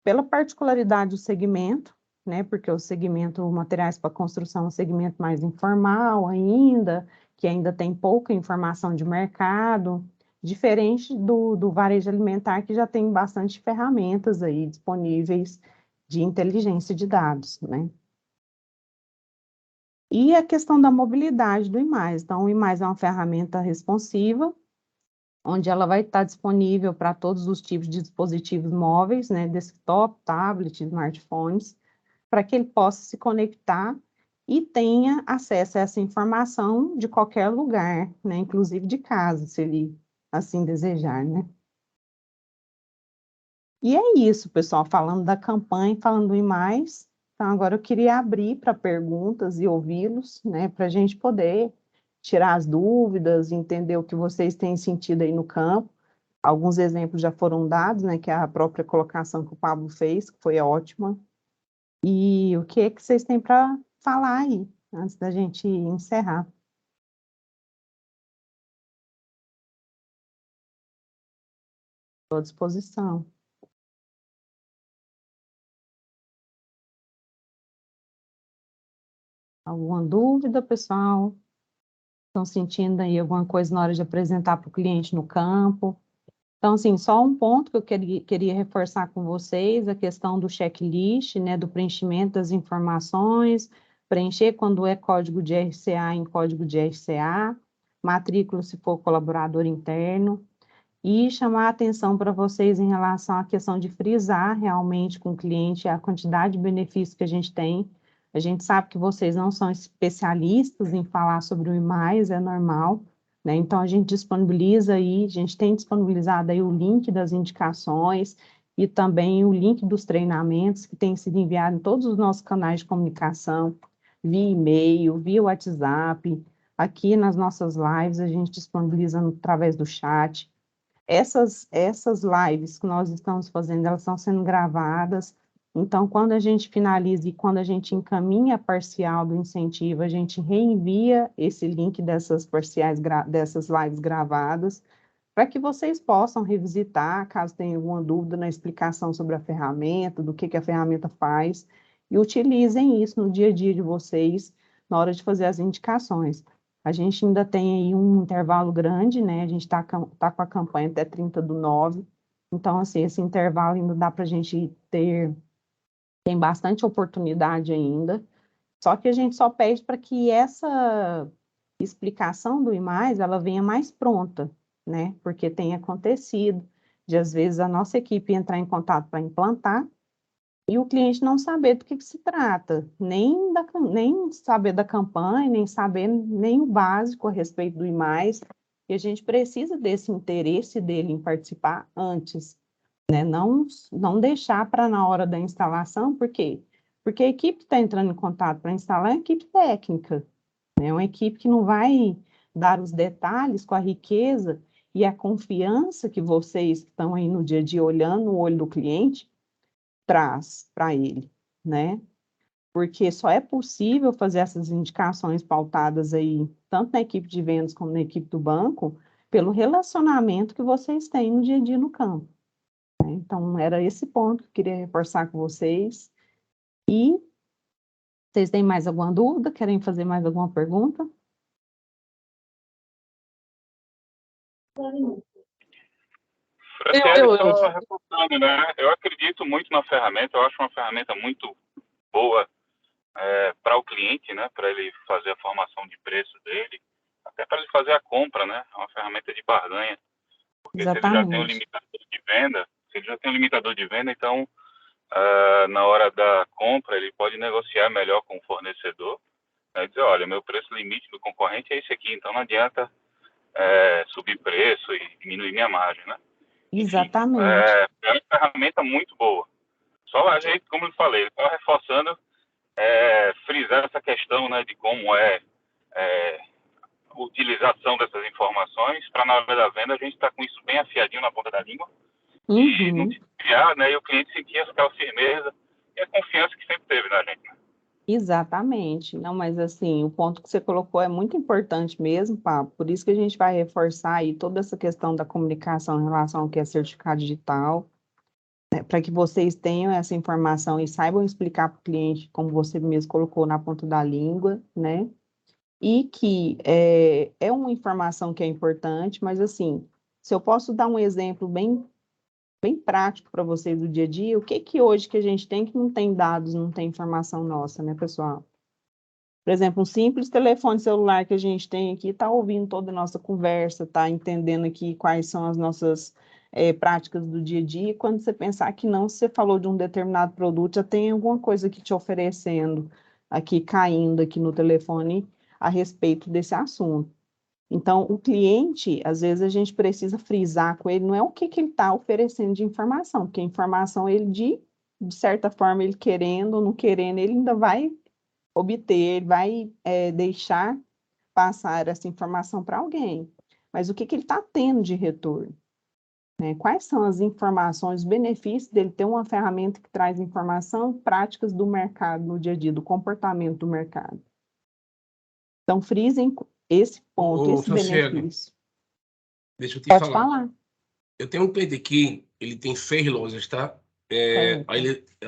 pela particularidade do segmento, né, porque o segmento materiais para construção é um segmento mais informal ainda, que ainda tem pouca informação de mercado, diferente do varejo alimentar, que já tem bastante ferramentas aí disponíveis de inteligência de dados, né? E a questão da mobilidade do IMAIS. Então, o IMAIS é uma ferramenta responsiva, onde ela vai estar disponível para todos os tipos de dispositivos móveis, né, desktop, tablet, smartphones, para que ele possa se conectar e tenha acesso a essa informação de qualquer lugar, né, inclusive de casa, se ele assim desejar, né. E é isso, pessoal, falando da campanha, falando do IMAIS. Então, agora eu queria abrir para perguntas e ouvi-los, né, para a gente poder tirar as dúvidas, entender o que vocês têm sentido aí no campo. Alguns exemplos já foram dados, né, que é a própria colocação que o Pablo fez, que foi ótima. E o que é que vocês têm para falar aí, antes da gente encerrar? Estou à disposição. Alguma dúvida, pessoal? Estão sentindo aí alguma coisa na hora de apresentar para o cliente no campo? Então, assim, só um ponto que eu queria reforçar com vocês, a questão do checklist, né, do preenchimento das informações, preencher quando é código de RCA em código de RCA, matrícula se for colaborador interno, e chamar a atenção para vocês em relação à questão de frisar realmente com o cliente a quantidade de benefícios que a gente tem. A gente sabe que vocês não são especialistas em falar sobre o IMAIS, é normal, né? Então, a gente disponibiliza aí, a gente tem disponibilizado aí o link das indicações e também o link dos treinamentos que tem sido enviado em todos os nossos canais de comunicação, via e-mail, via WhatsApp, aqui nas nossas lives, a gente disponibiliza através do chat. Essas lives que nós estamos fazendo, elas estão sendo gravadas, então, quando a gente finaliza e quando a gente encaminha a parcial do incentivo, a gente reenvia esse link dessas parciais, dessas lives gravadas, para que vocês possam revisitar, caso tenha alguma dúvida na explicação sobre a ferramenta, do que a ferramenta faz, e utilizem isso no dia a dia de vocês, na hora de fazer as indicações. A gente ainda tem aí um intervalo grande, né? A gente está com a campanha até 30/9, então, assim, esse intervalo ainda dá para a gente tem bastante oportunidade ainda, só que a gente só pede para que essa explicação do IMAIS, ela venha mais pronta, né? Porque tem acontecido de, às vezes, a nossa equipe entrar em contato para implantar e o cliente não saber do que se trata, nem saber da campanha, nem saber nem o básico a respeito do IMAIS, e a gente precisa desse interesse dele em participar antes, né? Não deixar para na hora da instalação, por quê? Porque a equipe que está entrando em contato para instalar é uma equipe técnica, né? Uma equipe que não vai dar os detalhes com a riqueza e a confiança que vocês que estão aí no dia a dia olhando o olho do cliente traz para ele, né? Porque só é possível fazer essas indicações pautadas aí, tanto na equipe de vendas como na equipe do banco, pelo relacionamento que vocês têm no dia a dia no campo, né? Então, era esse ponto que eu queria reforçar com vocês. E vocês têm mais alguma dúvida? Querem fazer mais alguma pergunta? Franciele, só reforçando, né? Eu acredito muito na ferramenta, eu acho uma ferramenta muito boa para o cliente, né? Para ele fazer a formação de preço dele, até para ele fazer a compra, né? É uma ferramenta de barganha, porque se ele já tem um Exatamente. limitador de venda, então na hora da compra ele pode negociar melhor com o fornecedor, né? Dizer, olha, meu preço limite do concorrente é esse aqui, então não adianta subir preço e diminuir minha margem, né? Enfim, Exatamente. é uma ferramenta muito boa. Só a gente, como eu falei, só reforçando, frisar essa questão, né, de como a utilização dessas informações para na hora da venda a gente estar com isso bem afiadinho na ponta da língua e não Uhum. desviar, né, e o cliente sentir aquela firmeza e a confiança que sempre teve na gente, né? Exatamente. Não, mas assim, o ponto que você colocou é muito importante mesmo, Pablo. Por isso que a gente vai reforçar aí toda essa questão da comunicação em relação ao que é certificado digital, né, para que vocês tenham essa informação e saibam explicar para o cliente, como você mesmo colocou na ponta da língua, né? E que é uma informação que é importante, mas assim, se eu posso dar um exemplo bem prático para vocês do dia a dia, o que hoje que a gente tem que não tem dados, não tem informação nossa, né, pessoal? Por exemplo, um simples telefone celular que a gente tem aqui está ouvindo toda a nossa conversa, está entendendo aqui quais são as nossas práticas do dia a dia. E quando você pensar que não, se você falou de um determinado produto, já tem alguma coisa aqui te oferecendo, aqui caindo aqui no telefone a respeito desse assunto. Então, o cliente, às vezes a gente precisa frisar com ele, não é o que ele está oferecendo de informação, porque a informação, ele de certa forma, ele querendo ou não querendo, ele ainda vai obter, ele vai deixar passar essa informação para alguém. Mas o que ele está tendo de retorno, né? Quais são as informações, os benefícios dele ter uma ferramenta que traz informação práticas do mercado no dia a dia, do comportamento do mercado. Então, frisem esse ponto, esse Franciele, benefício. deixa eu te Pode falar. falar. Eu tenho um cliente aqui, ele tem 6 lojas, tá? Certo.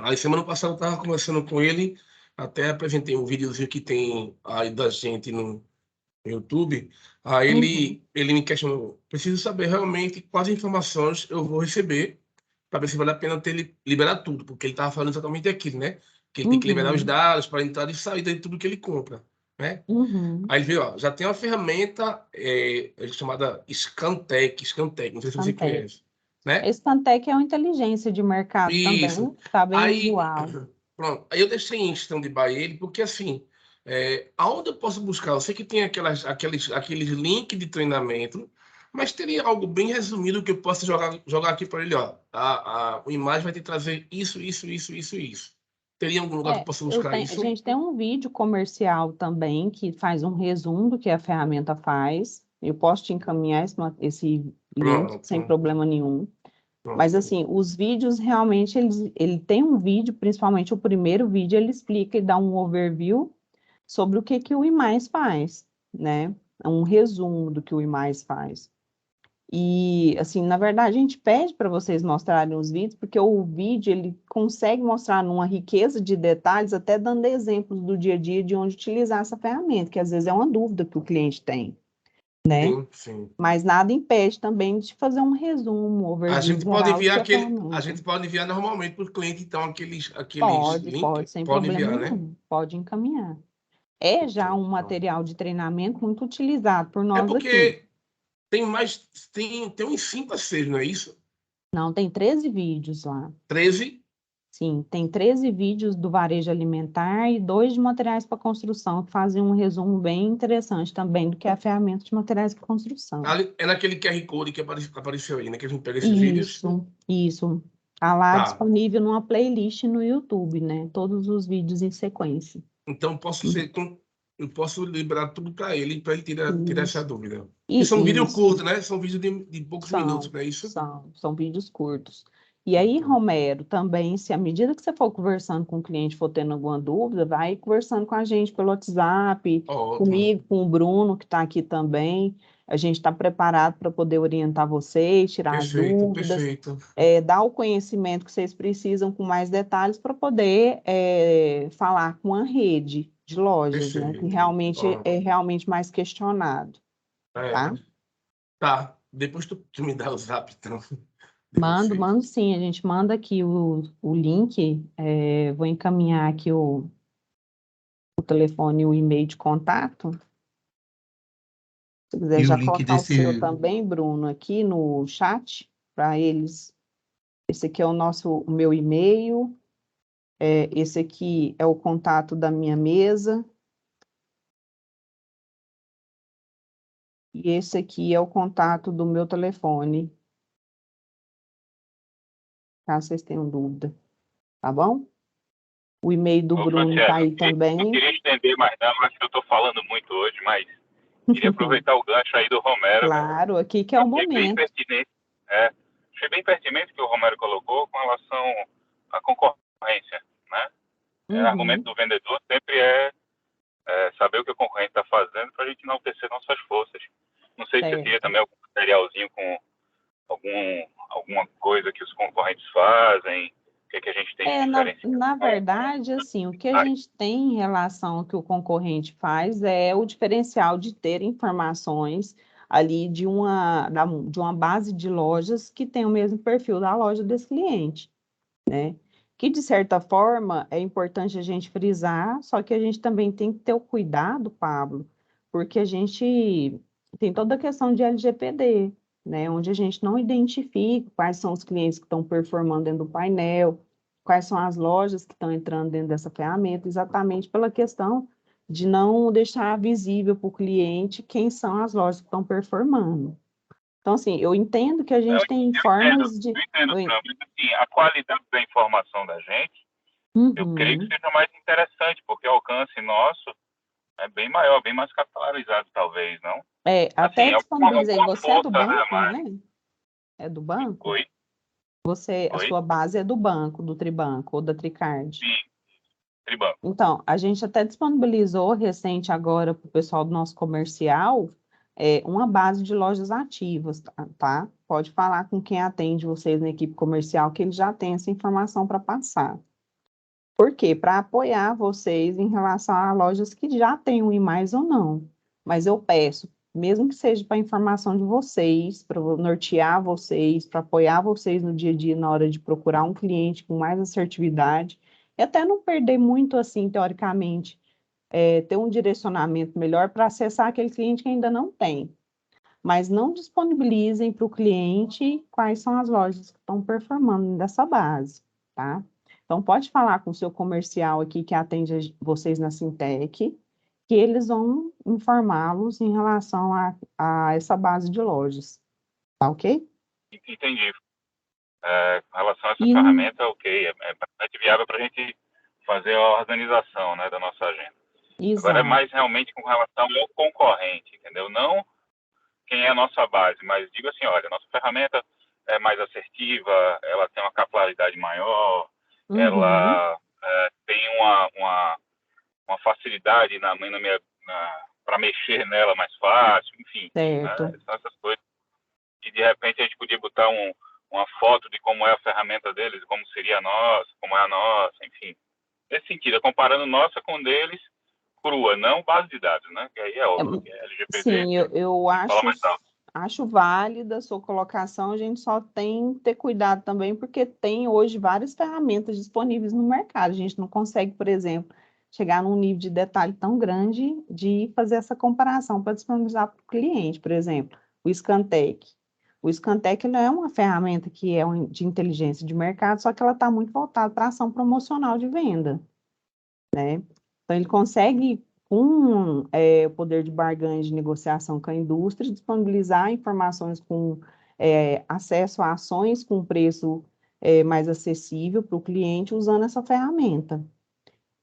Aí semana passada eu estava conversando com ele, até apresentei um videozinho que tem aí da gente no YouTube. Aí Uhum. ele me questionou, preciso saber realmente quais informações eu vou receber para ver se vale a pena liberar tudo, porque ele estava falando exatamente aquilo, né? Que ele tem que liberar os Uhum. dados para entrar e sair de tudo que ele compra, né? Uhum. Aí ele viu, ó, já tem uma ferramenta chamada Scantec, não sei se você Scantec. conhece, né? Esse Scantec é uma inteligência de mercado também, Isso. está bem Aí, usual. pronto. Aí eu deixei em stand-by ele, porque assim, Aonde eu posso buscar? Eu sei que tem aqueles links de treinamento, mas teria algo bem resumido que eu possa jogar aqui para ele, ó. A imagem vai te trazer isso, isso, isso, isso, isso. Teria algum lugar que eu possa buscar A isso? gente tem um vídeo comercial também que faz um resumo do que a ferramenta faz. Eu posso te encaminhar esse link sem Pronto. problema nenhum. Pronto. Mas, assim, os vídeos realmente, ele tem um vídeo, principalmente o primeiro vídeo, ele explica e dá um overview sobre o que o IMAIS faz, né? Um resumo do que o IMAIS faz. E, assim, na verdade, a gente pede para vocês mostrarem os vídeos, porque o vídeo, ele consegue mostrar numa riqueza de detalhes, até dando exemplos do dia a dia de onde utilizar essa ferramenta, que às vezes é uma dúvida que o cliente tem, né? Sim, sim. Mas nada impede também de fazer um resumo, um A overview gente pode geral do enviar que a a ferramenta. gente pode enviar normalmente para o cliente, então, aqueles Pode, links, sem pode problema enviar, né? nenhum, pode encaminhar. É já um material de treinamento muito utilizado por É nós aqui. porque tem uns 5 a 6, não é isso? Não, tem 13 vídeos lá. 13? Sim, tem 13 vídeos do varejo alimentar e 2 de materiais para construção, que fazem um resumo bem interessante também do que é a ferramenta de materiais para construção. É naquele QR Code que apareceu aí, né? Que a gente pega esses vídeos. Isso. Está lá Tá. disponível numa playlist no YouTube, né? Todos os vídeos em sequência. Então, eu posso liberar tudo para ele tirar essa Isso. dúvida. E são vídeos Isso. curtos, né? São vídeos de poucos minutos, não é isso? São vídeos curtos. E aí, Romero, também, se à medida que você for conversando com o cliente, for tendo alguma dúvida, vai conversando com a gente pelo WhatsApp, Ótimo. comigo, com o Bruno, que está aqui também. A gente está preparado para poder orientar vocês, tirar as dúvidas, Perfeito. dar o conhecimento que vocês precisam com mais detalhes para poder falar com a rede de lojas, né? Que Perfeito. realmente Ó, é realmente mais questionado, tá? Tá. Depois tu me dá o zap, então. de Mando vocês. sim, a gente manda aqui o link, vou encaminhar aqui o telefone e o e-mail de contato. Se quiser E o já link colocar o seu desse. também, Bruno, aqui no chat, para eles. Esse aqui é o meu e-mail, esse aqui é o contato da minha mesa, e esse aqui é o contato do meu telefone, caso vocês tenham dúvida, tá bom? O e-mail do Ô, Bruno Franciele, está aí não também. queria estender mais não, acho que eu estou falando muito hoje, mas queria aproveitar o gancho aí do Romero. Claro, aqui que é o Achei bem momento. pertinente, achei bem pertinente o que o Romero colocou com relação à concorrência, né? O argumento do vendedor sempre é saber o que o concorrente está fazendo para a gente enaltecer nossas forças. Não sei se você teria também algum materialzinho com alguma coisa que os concorrentes fazem, o que a gente tem de diferencial. Na verdade, assim, o que a gente tem em relação ao que o concorrente faz é o diferencial de ter informações ali de uma base de lojas que tem o mesmo perfil da loja desse cliente, né? Que, de certa forma, é importante a gente frisar, só que a gente também tem que ter o cuidado, Pablo, porque a gente tem toda a questão de LGPD, né? Onde a gente não identifica quais são os clientes que estão performando dentro do painel, quais são as lojas que estão entrando dentro dessa ferramenta, exatamente pela questão de não deixar visível para o cliente quem são as lojas que estão performando. Então, assim, eu entendo que a gente tem formas de... Eu entendo, Fran, mas assim, a qualidade da informação da gente, eu creio que seja mais interessante, porque o alcance nosso é bem maior, bem mais capitalizado, talvez, não? Até assim, disponibilizei, você é do força, banco, né, né? É do banco? Oi? A sua base é do banco, do Tribanco ou da Tricard? Sim, Tribanco. Então, a gente até disponibilizou recente agora para o pessoal do nosso comercial uma base de lojas ativas, tá? Pode falar com quem atende vocês na equipe comercial, que ele já tem essa informação para passar. Por quê? Para apoiar vocês em relação a lojas que já têm um IMAIS ou não. Mas eu peço, mesmo que seja para informação de vocês, para nortear vocês, para apoiar vocês no dia a dia, na hora de procurar um cliente com mais assertividade, e até não perder muito, assim, teoricamente, ter um direcionamento melhor para acessar aquele cliente que ainda não tem. Mas não disponibilizem para o cliente quais são as lojas que estão performando dessa base, tá? Então, pode falar com o seu comercial aqui que atende vocês na Sintec, que eles vão informá-los em relação a essa base de lojas, tá ok? Entendi. Com relação a essa E ferramenta, ok, é bastante viável para a gente fazer a organização, né, da nossa agenda. Agora é exato, mais realmente com relação ao concorrente, entendeu? Não quem é a nossa base, mas digo assim, olha, nossa ferramenta é mais assertiva, ela tem uma capilaridade maior, uhum, ela tem uma facilidade para mexer nela mais fácil, enfim, né? certo. São essas coisas que de repente a gente podia botar uma foto de como é a ferramenta deles, como seria a nossa, como é a nossa, enfim. Nesse sentido, comparando nossa com deles, crua, não base de dados, né? Que aí é É, óbvio, que é LGPD, sim, eu a gente fala mais alto. acho válida a sua colocação, a gente só tem que ter cuidado também, porque tem hoje várias ferramentas disponíveis no mercado. A gente não consegue, por exemplo, chegar num nível de detalhe tão grande de fazer essa comparação para disponibilizar para o cliente, por exemplo, o Scantec. O Scantec não é uma ferramenta que é de inteligência de mercado, só que ela está muito voltada para ação promocional de venda, né? Então, ele consegue, com o poder de barganha de negociação com a indústria, disponibilizar informações com acesso a ações com preço mais acessível para o cliente usando essa ferramenta.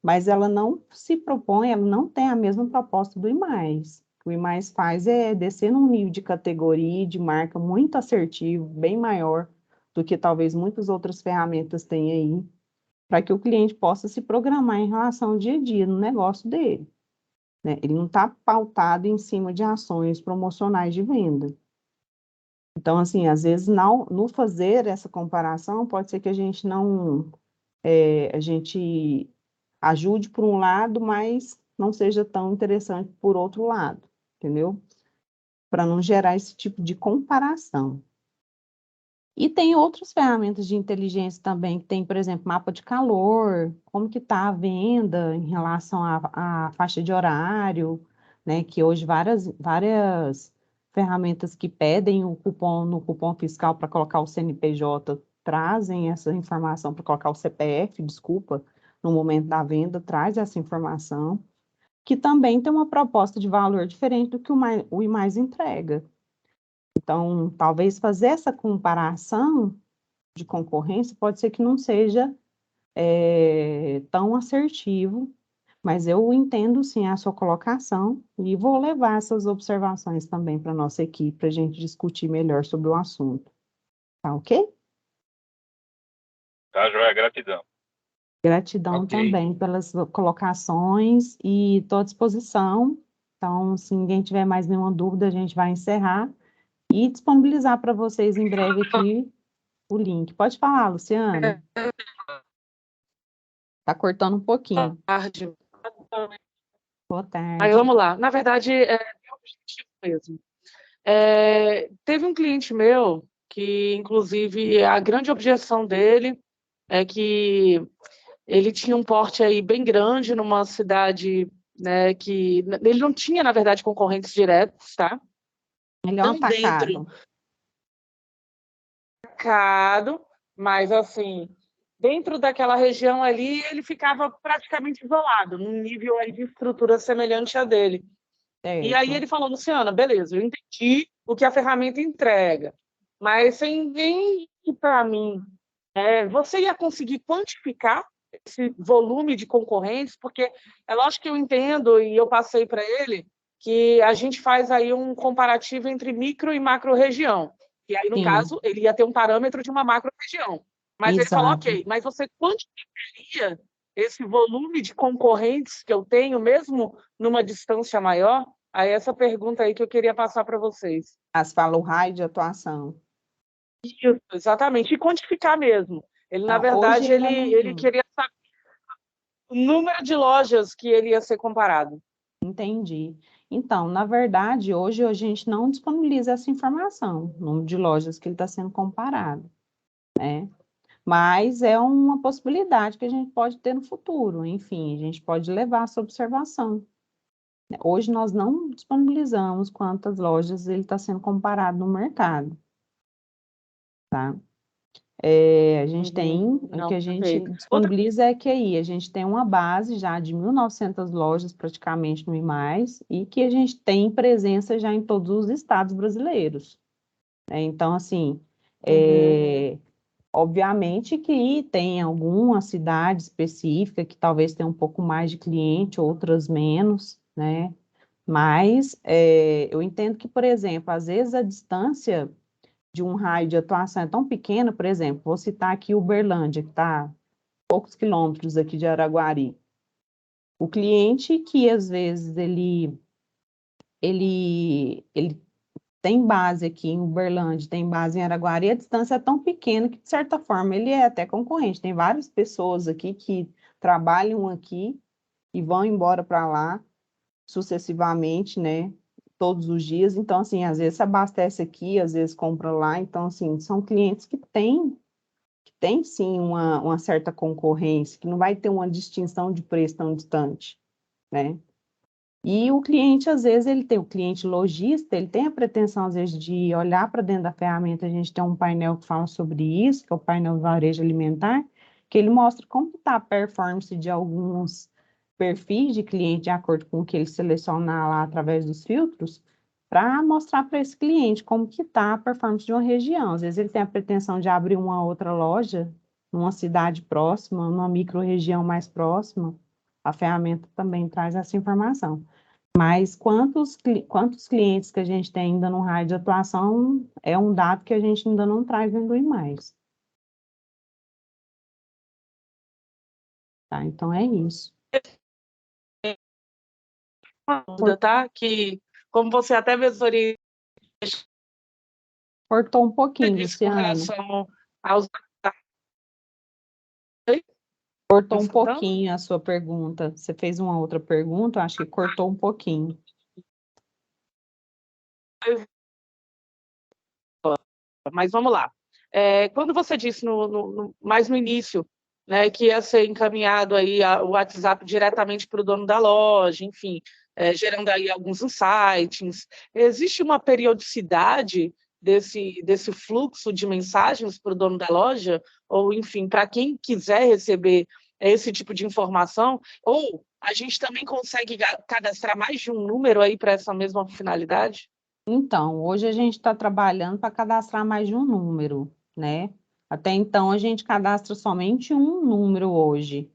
Mas ela não se propõe, ela não tem a mesma proposta do IMAIS. O que o IMAIS faz é descer num nível de categoria e de marca muito assertivo, bem maior do que talvez muitas outras ferramentas têm aí, para que o cliente possa se programar em relação ao dia a dia no negócio dele, né? Ele não está pautado em cima de ações promocionais de venda. Então, assim, às vezes, no fazer essa comparação, pode ser que a gente não, a gente ajude por um lado, mas não seja tão interessante por outro lado, entendeu? Para não gerar esse tipo de comparação. E tem outras ferramentas de inteligência também, que tem, por exemplo, mapa de calor, como que está a venda em relação à faixa de horário, né? Que hoje várias ferramentas que pedem o cupom no cupom fiscal para colocar o CNPJ trazem essa informação para colocar o CPF, desculpa, no momento da venda, traz essa informação, que também tem uma proposta de valor diferente do que o IMAIS entrega. Então, talvez fazer essa comparação de concorrência pode ser que não seja tão assertivo, mas eu entendo sim a sua colocação e vou levar essas observações também para a nossa equipe, para a gente discutir melhor sobre o assunto. Tá ok? Tá, Joia? Gratidão. Gratidão Ok. também pelas colocações e estou à disposição. Então, se ninguém tiver mais nenhuma dúvida, a gente vai encerrar e disponibilizar para vocês em breve aqui o link. Pode falar, Luciana. Tá cortando um pouquinho. Tarde. Boa Aí tarde. vamos lá. Na verdade, é objetivo mesmo. Teve um cliente meu que, inclusive, a grande objeção dele é que ele tinha um porte aí bem grande numa cidade, né, que ele não tinha, na verdade, concorrentes diretos, tá? Melhor Não dentro atacado. do mercado, mas assim, dentro daquela região ali, ele ficava praticamente isolado, num nível aí de estrutura semelhante a dele. E aí Certo. ele falou, Luciana, beleza, eu entendi o que a ferramenta entrega, mas você entende para mim, você ia conseguir quantificar esse volume de concorrentes? Porque é lógico que eu entendo e eu passei para ele que a gente faz aí um comparativo entre micro e macro região. E aí, no Sim, caso, ele ia ter um parâmetro de uma macro região. Mas ele falou, exato. ok, mas você quantificaria esse volume de concorrentes que eu tenho, mesmo numa distância maior? Aí essa pergunta aí que eu queria passar para vocês. As fala o raio de atuação. Isso, exatamente. E quantificar mesmo. Ele, na Não, hoje verdade, ainda ele não queria saber o número de lojas que ele ia ser comparado. entendi. Então, na verdade, hoje a gente não disponibiliza essa informação, o número de lojas que ele está sendo comparado, né? Mas é uma possibilidade que a gente pode ter no futuro. Enfim, a gente pode levar essa observação. Hoje nós não disponibilizamos quantas lojas ele está sendo comparado no mercado, tá? A gente tem, o Não, que a gente perfeito. disponibiliza é que aí a gente tem uma base já de 1.900 lojas praticamente no IMAIS e que a gente tem presença já em todos os estados brasileiros. Então, assim, obviamente que tem alguma cidade específica que talvez tenha um pouco mais de cliente, outras menos, né? Mas eu entendo que, por exemplo, às vezes a distância de um raio de atuação é tão pequena, por exemplo, vou citar aqui Uberlândia, que está a poucos quilômetros aqui de Araguari. O cliente que às vezes ele tem base aqui em Uberlândia, tem base em Araguari, a distância é tão pequena que, de certa forma, ele é até concorrente. Tem várias pessoas aqui que trabalham aqui e vão embora para lá sucessivamente, né? Todos os dias. Então, assim, às vezes se abastece aqui, às vezes compra lá. Então, assim, são clientes que têm sim uma certa concorrência, que não vai ter uma distinção de preço tão distante, né? E o cliente, às vezes, ele tem o cliente lojista, ele tem a pretensão, às vezes, de olhar para dentro da ferramenta. A gente tem um painel que fala sobre isso, que é o painel do varejo alimentar, que ele mostra como está a performance de alguns perfis de cliente, de acordo com o que ele selecionar lá através dos filtros, para mostrar para esse cliente como que está a performance de uma região. Às vezes ele tem a pretensão de abrir uma outra loja numa cidade próxima, numa micro-região mais próxima, a ferramenta também traz essa informação. Mas quantos clientes que a gente tem ainda no raio de atuação é um dado que a gente ainda não traz dentro do IMAIS. Tá? Então é isso. Uma dúvida, tá? Que, como você até mesmo orientou Cortou um pouquinho, com Luciano. relação aos... Cortou um pouquinho a sua pergunta. Você fez uma outra pergunta, eu acho que cortou um pouquinho. Mas vamos lá. Quando você disse mais no início, né, que ia ser encaminhado aí o WhatsApp diretamente para o dono da loja, enfim, gerando aí alguns insights, existe uma periodicidade desse fluxo de mensagens para o dono da loja? Ou, enfim, para quem quiser receber esse tipo de informação? Ou a gente também consegue cadastrar mais de um número aí para essa mesma finalidade? Então, hoje a gente está trabalhando para cadastrar mais de um número, né? Até então, a gente cadastra somente um número hoje.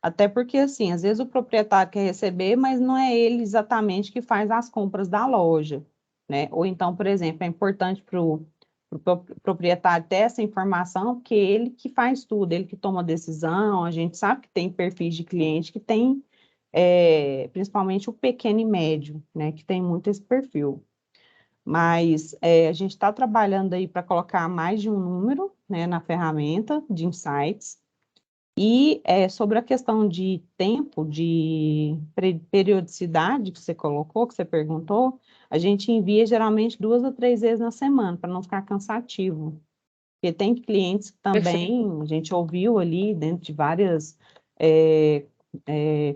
Até porque, assim, às vezes o proprietário quer receber, mas não é ele exatamente que faz as compras da loja, né? Ou então, por exemplo, é importante para o proprietário ter essa informação, porque ele que faz tudo, ele que toma a decisão. A gente sabe que tem perfis de cliente que tem, principalmente o pequeno e médio, né? Que tem muito esse perfil. Mas a gente está trabalhando aí para colocar mais de um número, né, na ferramenta de insights. E sobre a questão de tempo, de periodicidade que você colocou, que você perguntou, a gente envia geralmente 2 a 3 vezes na semana, para não ficar cansativo. Porque tem clientes que também, a gente ouviu ali dentro de várias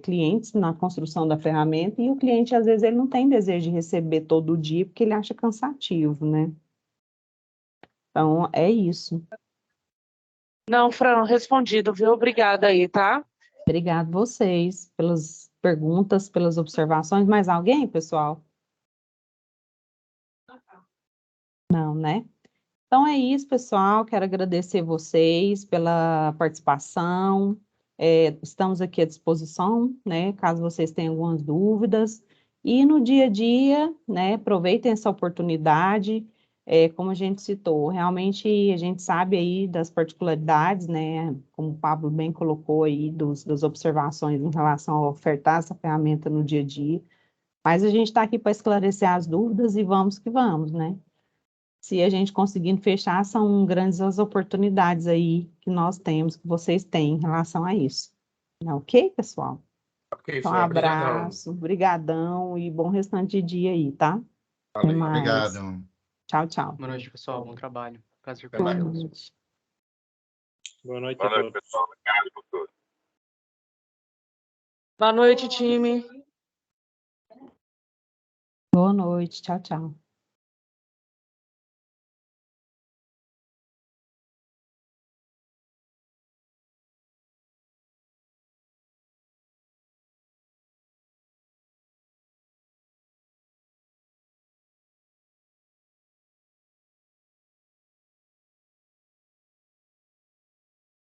clientes na construção da ferramenta, e o cliente, às vezes, ele não tem desejo de receber todo dia, porque ele acha cansativo, né? Então, é isso. Não, Fran, respondido, viu? Obrigada aí, tá? Obrigado vocês pelas perguntas, pelas observações. Mais alguém, pessoal? Não, né? Então é isso, pessoal. Quero agradecer vocês pela participação. Estamos aqui à disposição, né? Caso vocês tenham algumas dúvidas. E no dia a dia, né? Aproveitem essa oportunidade. Como a gente citou, realmente a gente sabe aí das particularidades, né? Como o Pablo bem colocou aí, das observações em relação a ofertar essa ferramenta no dia a dia. Mas a gente está aqui para esclarecer as dúvidas e vamos que vamos, né? Se a gente conseguindo fechar, são grandes as oportunidades aí que nós temos, que vocês têm em relação a isso. Ok, pessoal? Ok, Então, um Fran, obrigadão. abraço, brigadão e bom restante de dia aí, tá? Até Valeu. mais. Obrigado. Tchau, tchau. Boa noite, pessoal. Bom trabalho. Prazer Até com mais. Boa vocês. noite. Boa noite Boa a noite, todos. pessoal. Obrigado por tudo. Boa noite, time. Boa noite. Tchau, tchau.